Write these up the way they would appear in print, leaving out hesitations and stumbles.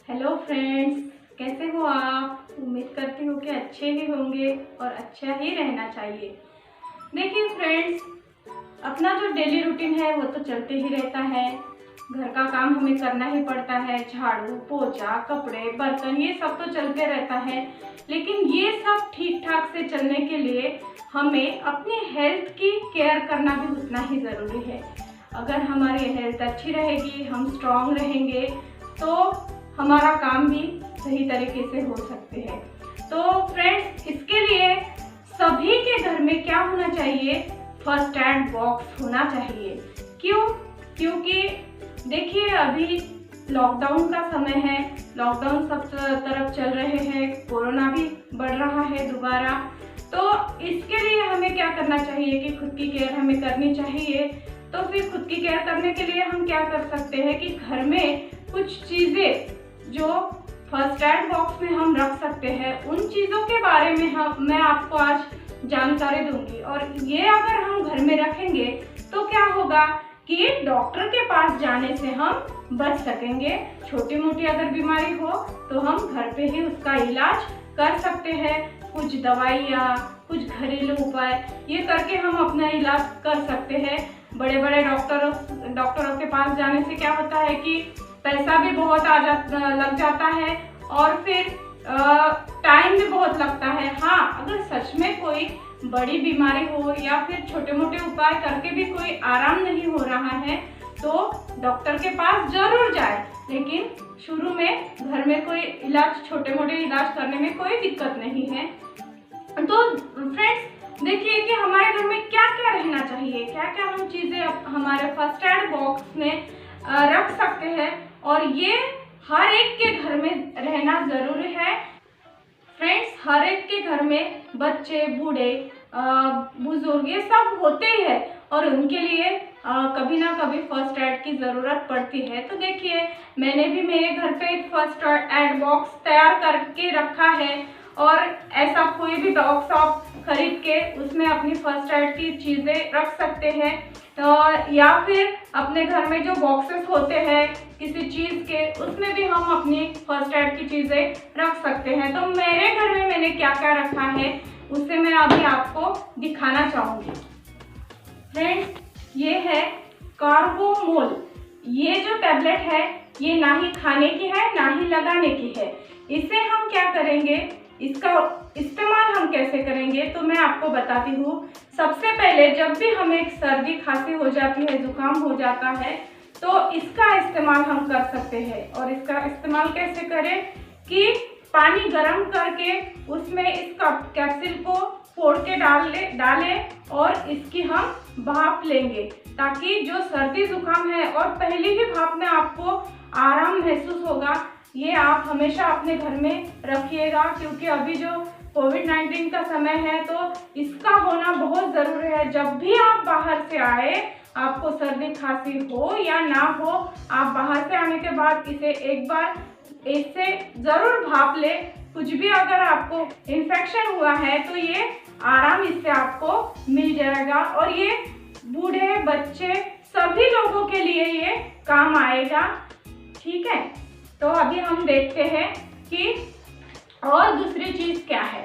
Hello friends, कैसे हो आप? उम्मीद करती हूँ कि अच्छे ही होंगे और अच्छा ही रहना चाहिए। देखिए फ्रेंड्स, अपना जो डेली रूटीन है वो तो चलते ही रहता है। घर का काम हमें करना ही पड़ता है, झाड़ू पोछा कपड़े बर्तन ये सब तो चलते रहता है। लेकिन ये सब ठीक ठाक से चलने के लिए हमें अपनी हेल्थ की केयर करना भी उतना ही ज़रूरी है। अगर हमारी हेल्थ अच्छी रहेगी, हम स्ट्रांग रहेंगे, तो हमारा काम भी सही तरीके से हो सकते हैं। तो फ्रेंड्स, इसके लिए सभी के घर में क्या होना चाहिए? फर्स्ट एड बॉक्स होना चाहिए। क्यों? क्योंकि देखिए, अभी लॉकडाउन का समय है, लॉकडाउन सब तरफ चल रहे हैं, कोरोना भी बढ़ रहा है दोबारा। तो इसके लिए हमें क्या करना चाहिए कि खुद की केयर हमें करनी चाहिए। तो फिर खुद की केयर करने के लिए हम क्या कर सकते हैं कि घर में कुछ चीज़ें जो फर्स्ट एड बॉक्स में हम रख सकते हैं, उन चीज़ों के बारे में मैं आपको आज जानकारी दूंगी। और ये अगर हम घर में रखेंगे तो क्या होगा कि डॉक्टर के पास जाने से हम बच सकेंगे। छोटी मोटी अगर बीमारी हो तो हम घर पे ही उसका इलाज कर सकते हैं। कुछ दवाइयाँ, कुछ घरेलू उपाय ये करके हम अपना इलाज कर सकते हैं। बड़े बड़े डॉक्टरों के पास जाने से क्या होता है कि पैसा भी बहुत लग जाता है और फिर टाइम भी बहुत लगता है। हाँ, अगर सच में कोई बड़ी बीमारी हो या फिर छोटे मोटे उपाय करके भी कोई आराम नहीं हो रहा है तो डॉक्टर के पास जरूर जाए। लेकिन शुरू में घर में कोई इलाज, छोटे मोटे इलाज करने में कोई दिक्कत नहीं है। तो फ्रेंड्स, देखिए कि हमारे घर में क्या क्या रहना चाहिए, क्या क्या हम चीज़ें हमारे फर्स्ट एड बॉक्स में रख सकते हैं, और ये हर एक के घर में रहना ज़रूरी है। फ्रेंड्स, हर एक के घर में बच्चे, बूढ़े, बुजुर्ग ये सब होते ही है और उनके लिए कभी ना कभी फर्स्ट एड की ज़रूरत पड़ती है। तो देखिए, मैंने भी मेरे घर पे एक फर्स्ट एड बॉक्स तैयार करके रखा है, और ऐसा कोई भी बॉक्स आप खरीद के उसमें अपनी फर्स्ट एड की चीज़ें रख सकते हैं। या फिर अपने घर में जो बॉक्सेस होते हैं किसी चीज़ के, उसमें भी हम अपनी फर्स्ट एड की चीज़ें रख सकते हैं। तो मेरे घर में मैंने क्या क्या रखा है उससे मैं अभी आपको दिखाना चाहूँगी। फ्रेंड्स, ये है कार्बोमोल। ये जो टैबलेट है ये ना ही खाने की है ना ही लगाने की है। इसे हम क्या करेंगे, इसका इस्तेमाल हम कैसे करेंगे तो मैं आपको बताती हूँ। सबसे पहले जब भी हमें सर्दी खांसी हो जाती है, जुकाम हो जाता है, तो इसका इस्तेमाल हम कर सकते हैं। और इसका इस्तेमाल कैसे करें कि पानी गर्म करके उसमें इस कैप्सूल को फोड़ के डालें और इसकी हम भाप लेंगे, ताकि जो सर्दी जुकाम है और पहली ही भाप में आपको आराम महसूस होगा। ये आप हमेशा अपने घर में रखिएगा, क्योंकि अभी जो कोविड-19 का समय है तो इसका होना बहुत ज़रूरी है। जब भी आप बाहर से आए, आपको सर्दी खांसी हो या ना हो, आप बाहर से आने के बाद इसे एक बार इससे ज़रूर भाप ले। कुछ भी अगर आपको इन्फेक्शन हुआ है तो ये आराम इससे आपको मिल जाएगा, और ये बूढ़े बच्चे सभी लोगों के लिए ये काम आएगा। ठीक है, तो अभी हम देखते हैं कि और दूसरी चीज़ क्या है।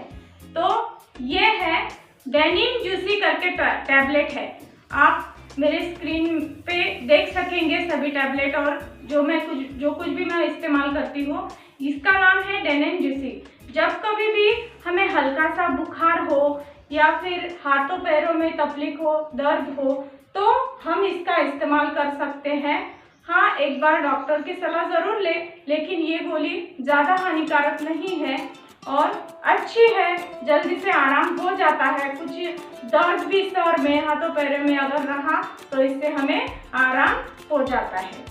तो ये है डेनिम जूसी करके टैबलेट है। आप मेरे स्क्रीन पे देख सकेंगे सभी टैबलेट, और जो कुछ भी मैं इस्तेमाल करती हूँ, इसका नाम है डेनिम जूसी। जब कभी भी हमें हल्का सा बुखार हो या फिर हाथों पैरों में तकलीफ हो, दर्द हो, तो हम इसका इस्तेमाल कर सकते हैं। हाँ, एक बार डॉक्टर की सलाह ज़रूर ले, लेकिन ये गोली ज़्यादा हानिकारक नहीं है और अच्छी है, जल्दी से आराम हो जाता है। कुछ दर्द भी सर में, हाथों पैरों में अगर रहा तो इससे हमें आराम हो जाता है।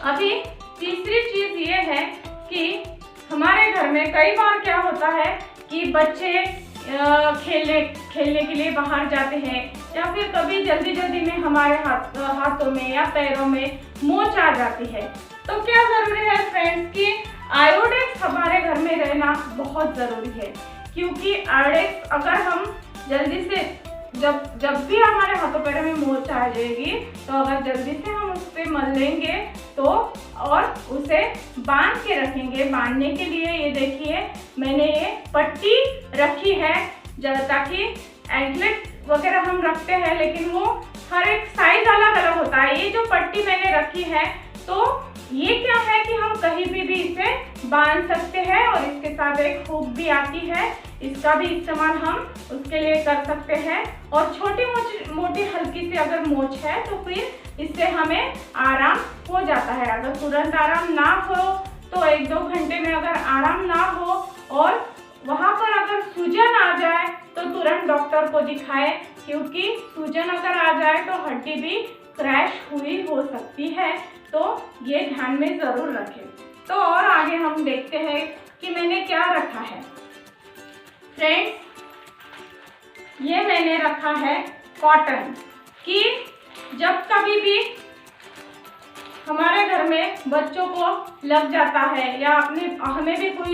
अभी तीसरी चीज़ ये है कि हमारे घर में कई बार क्या होता है कि बच्चे खेलने के लिए बाहर जाते हैं, या फिर कभी जल्दी में हमारे हाथों में या पैरों में मोच आ जाती है। तो क्या ज़रूरी है फ्रेंड्स कि आयोडेक्स हमारे घर में रहना बहुत ज़रूरी है, क्योंकि आयोडेक्स अगर हम जल्दी से जब भी हमारे हाथों पैरों में मोच आ जाएगी तो अगर जल्दी से हम उस पर मल लेंगे तो और उसे बांध के रखेंगे। बांधने के लिए ये देखिए मैंने ये पट्टी रखी है, ताकि एंकलेट वगैरह हम रखते हैं लेकिन वो हर एक साइज अलग अलग होता है। ये जो पट्टी मैंने रखी है तो ये क्या है कि हम कहीं भी इसे बांध सकते हैं, और इसके साथ एक हुक भी आती है, इसका भी इस्तेमाल हम उसके लिए कर सकते हैं। और छोटी मोटी हल्की सी अगर मोच है तो फिर इससे हमें आराम हो जाता है। अगर तुरंत आराम ना हो तो 1-2 घंटे में अगर आराम ना हो और वहाँ पर अगर सूजन आ जाए तो तुरंत डॉक्टर को दिखाएं, क्योंकि सूजन अगर आ जाए तो हड्डी भी क्रैश हुई हो सकती है, तो ये ध्यान में ज़रूर रखें। तो और आगे हम देखते हैं कि मैंने क्या रखा है। फ्रेंड्स, ये मैंने रखा है कॉटन, कि जब कभी भी हमारे घर में बच्चों को लग जाता है या हमें भी कुछ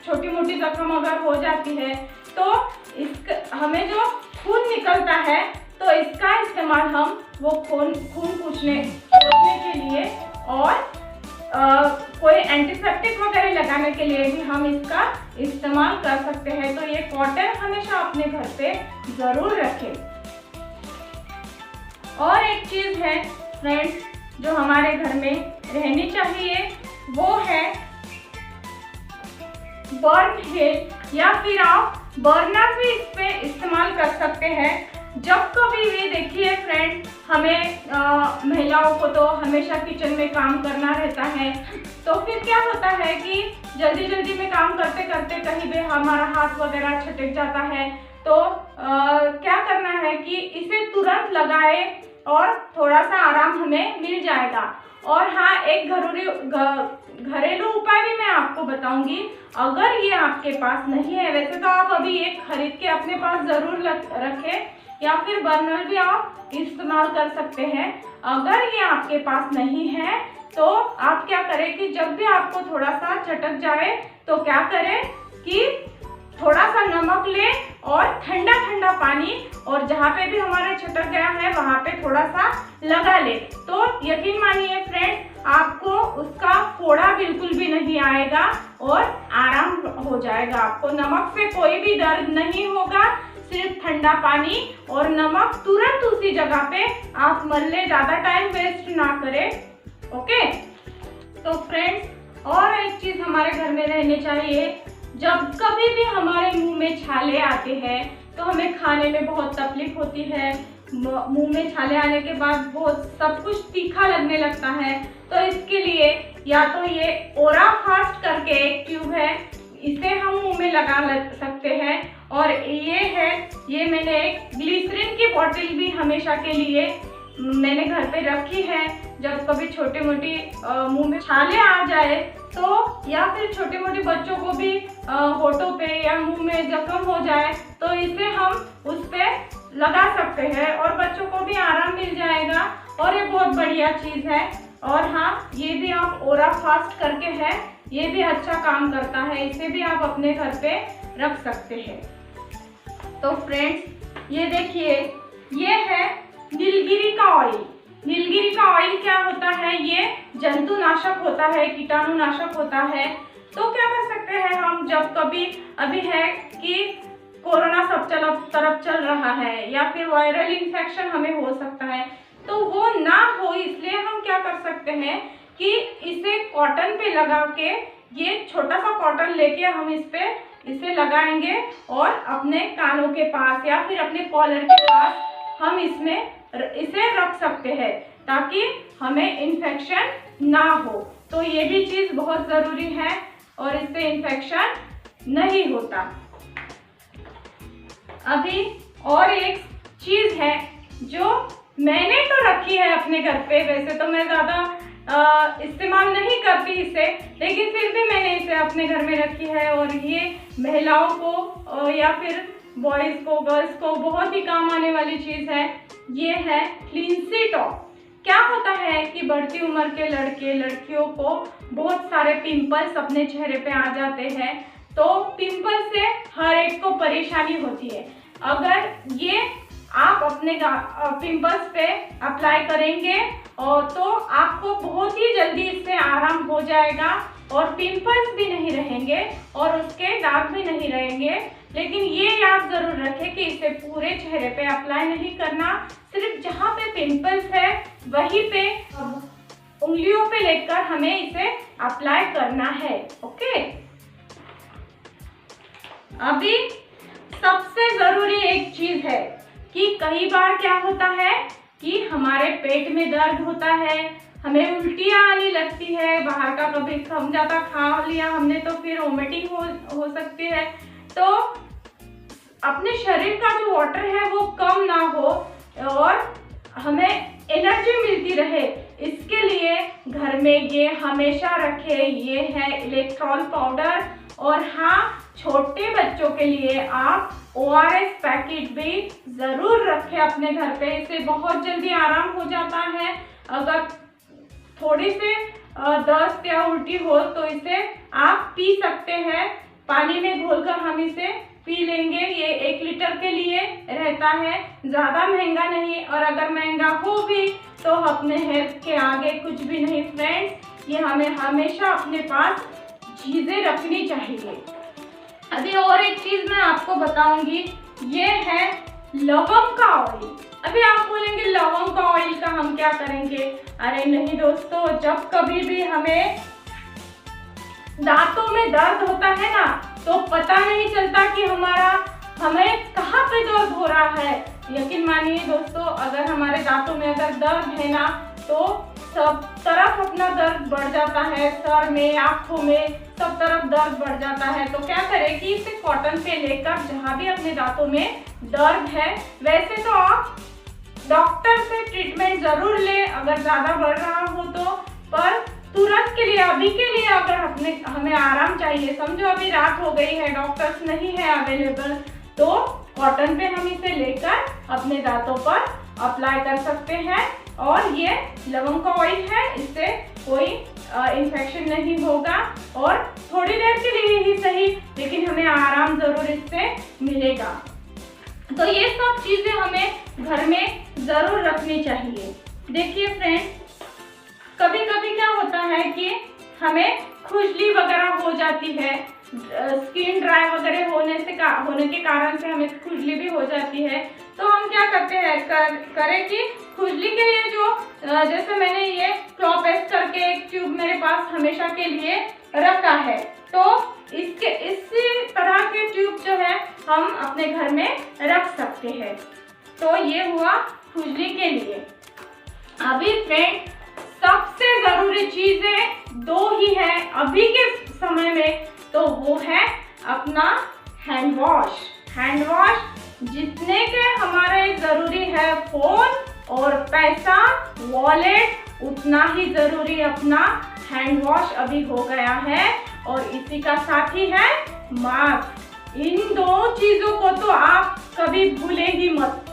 छोटी मोटी जख्म अगर हो जाती है तो हमें जो खून निकलता है तो इसका इस्तेमाल हम वो खून पोंछने के लिए और कोई एंटीसेप्टिक वगैरह लगाने के लिए भी हम इसका इस्तेमाल कर सकते हैं। तो ये कॉटन हमेशा अपने घर पे ज़रूर रखें। और एक चीज़ है फ्रेंड्स जो हमारे घर में रहनी चाहिए, वो है बर्न हेल, या फिर आप बर्नर भी इस पे इस्तेमाल कर सकते हैं। जब कभी भी देखिए फ्रेंड्स, हमें महिलाओं को तो हमेशा किचन में काम करना रहता है, तो फिर क्या होता है कि जल्दी में काम करते करते कहीं भी हमारा हाथ वगैरह छटक जाता है, तो क्या करना है कि इसे तुरंत लगाए और थोड़ा सा आराम हमें मिल जाएगा। और हाँ, एक घरेलू उपाय भी मैं आपको बताऊंगी। अगर ये आपके पास नहीं है, वैसे तो आप अभी एक खरीद के अपने पास ज़रूर रखें, या फिर बर्नर भी आप इस्तेमाल कर सकते हैं। अगर ये आपके पास नहीं है तो आप क्या करें कि जब भी आपको थोड़ा सा चटक जाए तो क्या करें कि थोड़ा सा नमक ले और ठंडा पानी, और जहाँ पे भी हमारे छटक गया है वहाँ पे थोड़ा सा लगा ले, तो यकीन मानिए फ्रेंड्स, आपको उसका फोड़ा बिल्कुल भी नहीं आएगा और आराम हो जाएगा। आपको नमक से कोई भी दर्द नहीं होगा, सिर्फ ठंडा पानी और नमक तुरंत उसी जगह पे आप मल ले, ज़्यादा टाइम वेस्ट ना करें। ओके, तो फ्रेंड्स, और एक चीज़ हमारे घर में रहनी चाहिए। जब कभी भी हमारे मुंह में छाले आते हैं तो हमें खाने में बहुत तकलीफ होती है। मुंह में छाले आने के बाद बहुत सब कुछ तीखा लगने लगता है, तो इसके लिए या तो ये ओरा फास्ट करके एक ट्यूब है, इसे हम मुंह में लगा सकते हैं। और ये मैंने एक ग्लिसरीन की बोतल भी हमेशा के लिए मैंने घर पे रखी है। जब कभी छोटी मोटी मुंह में छाले आ जाए तो, या फिर छोटे मोटे बच्चों को भी होठों पे या मुंह में जख्म हो जाए तो इसे हम उस पे लगा सकते हैं और बच्चों को भी आराम मिल जाएगा, और ये बहुत बढ़िया चीज़ है। और हाँ, ये भी आप ओरा फास्ट करके है, ये भी अच्छा काम करता है, इसे भी आप अपने घर पे रख सकते हैं। तो फ्रेंड्स, ये देखिए, ये है नीलगिरी का ऑयल। नीलगिरी का ऑयल क्या होता है? ये जंतुनाशक होता है, कीटाणुनाशक होता है। तो क्या कर सकते हैं हम, जब कभी अभी है कि कोरोना सब तरफ चल रहा है या फिर वायरल इन्फेक्शन हमें हो सकता है, तो वो ना हो इसलिए हम क्या कर सकते हैं कि इसे कॉटन पे लगा के, ये छोटा सा कॉटन लेके हम इसे लगाएंगे और अपने कानों के पास या फिर अपने कॉलर के पास हम इसे रख सकते हैं, ताकि हमें इन्फेक्शन ना हो। तो ये भी चीज़ बहुत ज़रूरी है और इससे इन्फेक्शन नहीं होता। अभी और एक चीज़ है जो मैंने तो रखी है अपने घर पे, वैसे तो मैं ज़्यादा इस्तेमाल नहीं करती इसे, लेकिन फिर भी मैंने इसे अपने घर में रखी है, और ये महिलाओं को या फिर बॉयज़ को, गर्ल्स को बहुत ही काम आने वाली चीज़ है। ये है फ्लिंसी टॉप। क्या होता है कि बढ़ती उम्र के लड़के लड़कियों को बहुत सारे पिंपल्स अपने चेहरे पे आ जाते हैं, तो पिंपल से हर एक को परेशानी होती है। अगर ये आप अपने पिंपल्स पे अप्लाई करेंगे और तो आपको बहुत ही जल्दी इससे आराम हो जाएगा और पिंपल्स भी नहीं रहेंगे और उसके दाग भी नहीं रहेंगे। लेकिन ये याद जरूर रखें कि इसे पूरे चेहरे पे अप्लाई नहीं करना, सिर्फ जहाँ पे पिंपल्स है वहीं पे उंगलियों पे लेकर हमें इसे अप्लाई करना है। ओके, अभी सबसे जरूरी एक चीज है कि कई बार क्या होता है कि हमारे पेट में दर्द होता है, हमें उल्टियाँ आने लगती है, बाहर का कभी कम ज़्यादा खा लिया हमने तो फिर वोमिटिंग हो सकती है। तो अपने शरीर का जो वाटर है वो कम ना हो और हमें एनर्जी मिलती रहे, इसके लिए घर में ये हमेशा रखें। ये है इलेक्ट्रॉल पाउडर। और हाँ, छोटे बच्चों के लिए आप ORS पैकेट भी ज़रूर रखें अपने घर पे। इससे बहुत जल्दी आराम हो जाता है। अगर थोड़ी सी दस्त या उल्टी हो तो इसे आप पी सकते हैं, पानी में घोलकर हम इसे पी लेंगे। ये 1 लीटर के लिए रहता है, ज़्यादा महंगा नहीं और अगर महंगा हो भी तो अपने हेल्थ के आगे कुछ भी नहीं फ्रेंड्स। ये हमें हमेशा अपने पास चीज़ें रखनी चाहिए। अभी और एक चीज़ मैं आपको बताऊंगी, ये है लवंग का ऑयल। अभी आप बोलेंगे लवंग का ऑयल का हम क्या करेंगे? अरे नहीं दोस्तों, जब कभी भी हमें दांतों में दर्द होता है ना तो पता नहीं चलता कि हमें कहाँ पे दर्द हो रहा है। यकीन मानिए दोस्तों, अगर हमारे दांतों में अगर दर्द है ना तो सब तरफ अपना दर्द बढ़ जाता है, सर में, आँखों में, सब तरफ दर्द बढ़ जाता है। तो क्या करें कि इसे कॉटन पे लेकर जहाँ भी अपने दांतों में दर्द है, वैसे तो आप डॉक्टर से ट्रीटमेंट जरूर ले अगर ज़्यादा बढ़ रहा हो तो, पर तुरंत के लिए, अभी के लिए अगर हमें आराम चाहिए, समझो अभी रात हो गई है, डॉक्टर्स नहीं है अवेलेबल, तो कॉटन पे हम इसे लेकर अपने दांतों पर अप्लाई कर सकते हैं। और ये लवंग का ऑयल है, इससे कोई इन्फेक्शन नहीं होगा और थोड़ी देर के लिए ही सही, लेकिन हमें आराम जरूर इससे मिलेगा। तो ये सब चीजें हमें घर में जरूर रखनी चाहिए। देखिए फ्रेंड्स, कभी कभी क्या होता है कि हमें खुजली वगैरह हो जाती है, स्किन ड्राई वगैरह होने के कारण से हमें खुजली भी हो जाती है। तो हम क्या करते हैं, करें कि खुजली के लिए जो जैसे मैंने ये क्लोपेस करके एक ट्यूब मेरे पास हमेशा के लिए रखा है, तो इसी तरह के ट्यूब जो है हम अपने घर में रख सकते हैं। तो ये हुआ खुजली के लिए। अभी फ्रेंड, सबसे जरूरी चीजें 2 ही है अभी के समय में, तो वो है अपना हैंड वॉश। हैंड वॉश जितने के हमारे जरूरी है फोन और पैसा, वॉलेट, उतना ही जरूरी अपना हैंड वॉश अभी हो गया है। और इसी का साथी है मास्क। इन 2 चीजों को तो आप कभी भूले ही मत।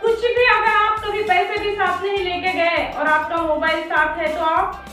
कुछ भी अगर आप कभी पैसे भी साथ नहीं लेके गए और आपका मोबाइल साथ है तो आप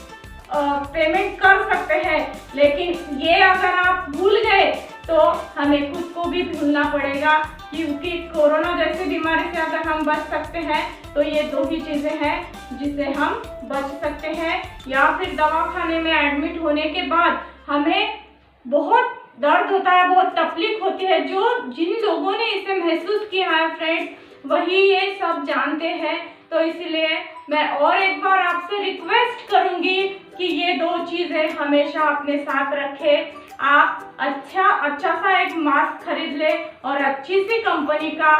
पेमेंट कर सकते हैं, लेकिन ये अगर आप भूल गए तो हमें खुद को भी भूलना पड़ेगा, क्योंकि कोरोना जैसी बीमारी से अगर हम बच सकते हैं तो ये 2 ही चीज़ें हैं जिससे हम बच सकते हैं। या फिर दवाखाने में एडमिट होने के बाद हमें बहुत दर्द होता है, बहुत तकलीफ होती है, जिन लोगों ने इसे महसूस किया है फ्रेंड्स, वही ये सब जानते हैं। तो इसलिए मैं और एक बार आपसे रिक्वेस्ट करूंगी कि ये 2 चीज़ें हमेशा अपने साथ रखें। आप अच्छा सा एक मास्क खरीद ले और अच्छी सी कंपनी का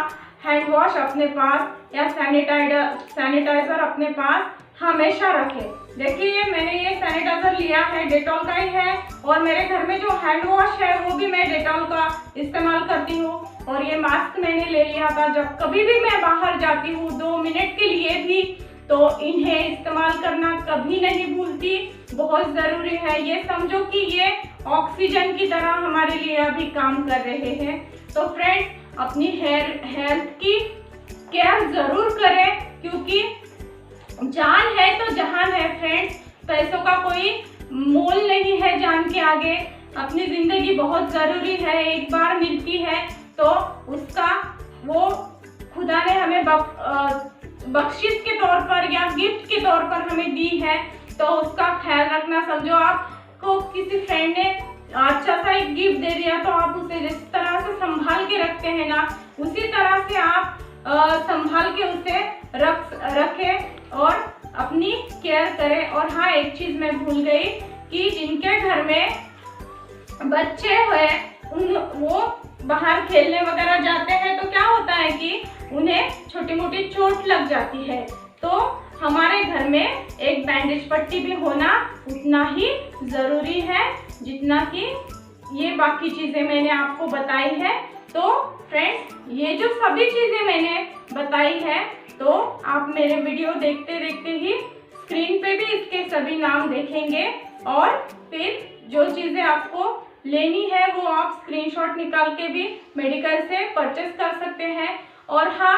हैंड वॉश अपने पास या सैनिटाइजर अपने पास हमेशा रखें। देखिए मैंने ये सैनिटाइजर लिया है, डेटॉल का ही है, और मेरे घर में जो हैंड वॉश है वो भी मैं डेटॉल का इस्तेमाल करती हूँ। और ये मास्क मैंने ले लिया था जब कभी भी मैं बाहर जाती हूँ 2 मिनट के लिए भी, तो इन्हें इस्तेमाल करना कभी नहीं भूलती, बहुत ज़रूरी है। ये समझो कि ये ऑक्सीजन की तरह हमारे लिए अभी काम कर रहे हैं। तो फ्रेंड्स, अपनी हेल्थ की केयर ज़रूर करें, क्योंकि जान है तो जहान है फ्रेंड्स। पैसों का कोई मोल नहीं है जान के आगे। अपनी ज़िंदगी बहुत ज़रूरी है, एक बार मिलती है तो उसका वो खुदा ने हमें बख्शिश के तौर पर या गिफ्ट के तौर पर हमें दी है, तो उसका ख्याल रखना। समझो आपको किसी फ्रेंड ने अच्छा सा एक गिफ्ट दे दिया, तो आप उसे जिस तरह से संभाल के रखते हैं ना, उसी तरह से आप संभाल के उसे रखें और अपनी केयर करें। और हाँ, एक चीज मैं भूल गई कि जिनके घर में बच्चे हुए वो बाहर खेलने वगैरह जाते हैं, तो क्या होता है कि उन्हें छोटी मोटी चोट लग जाती है, तो हमारे घर में एक बैंडेज पट्टी भी होना उतना ही ज़रूरी है जितना कि ये बाकी चीज़ें मैंने आपको बताई है। तो फ्रेंड्स, ये जो सभी चीज़ें मैंने बताई है, तो आप मेरे वीडियो देखते देखते ही स्क्रीन पे भी इसके सभी नाम देखेंगे, और फिर जो चीज़ें आपको लेनी है वो आप स्क्रीनशॉट निकाल के भी मेडिकल से परचेस कर सकते हैं। और हाँ,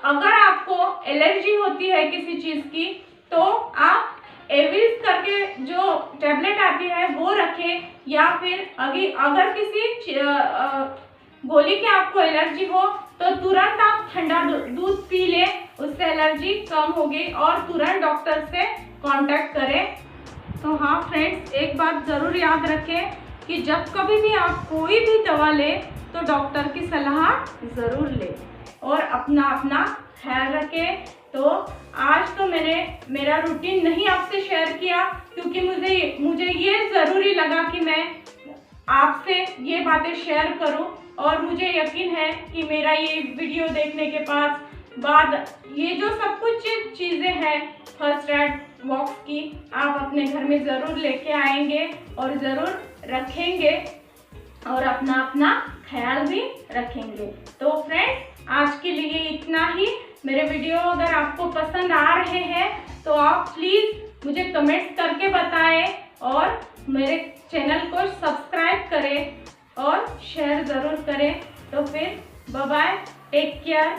अगर आपको एलर्जी होती है किसी चीज़ की, तो आप एविल्स करके जो टैबलेट आती है वो रखें, या फिर अगर किसी गोली की आपको एलर्जी हो तो तुरंत आप ठंडा दूध पी लें, उससे एलर्जी कम होगी, और तुरंत डॉक्टर से कांटेक्ट करें। तो हाँ फ्रेंड्स, एक बात ज़रूर याद रखें कि जब कभी भी आप कोई भी दवा लें तो डॉक्टर की सलाह ज़रूर लें और अपना ख्याल रखें। तो आज तो मेरा रूटीन नहीं आपसे शेयर किया, क्योंकि मुझे ये ज़रूरी लगा कि मैं आपसे ये बातें शेयर करूं, और मुझे यकीन है कि मेरा ये वीडियो देखने के बाद ये जो सब कुछ चीज़ें हैं फर्स्ट एड बॉक्स की, आप अपने घर में ज़रूर लेके आएंगे और ज़रूर रखेंगे और अपना ख्याल भी रखेंगे। तो फ्रेंड्स, आज के लिए इतना ही। मेरे वीडियो अगर आपको पसंद आ रहे हैं तो आप प्लीज़ मुझे कमेंट्स करके बताएं, और मेरे चैनल को सब्सक्राइब करें और शेयर ज़रूर करें। तो फिर बाय बाय, टेक केयर।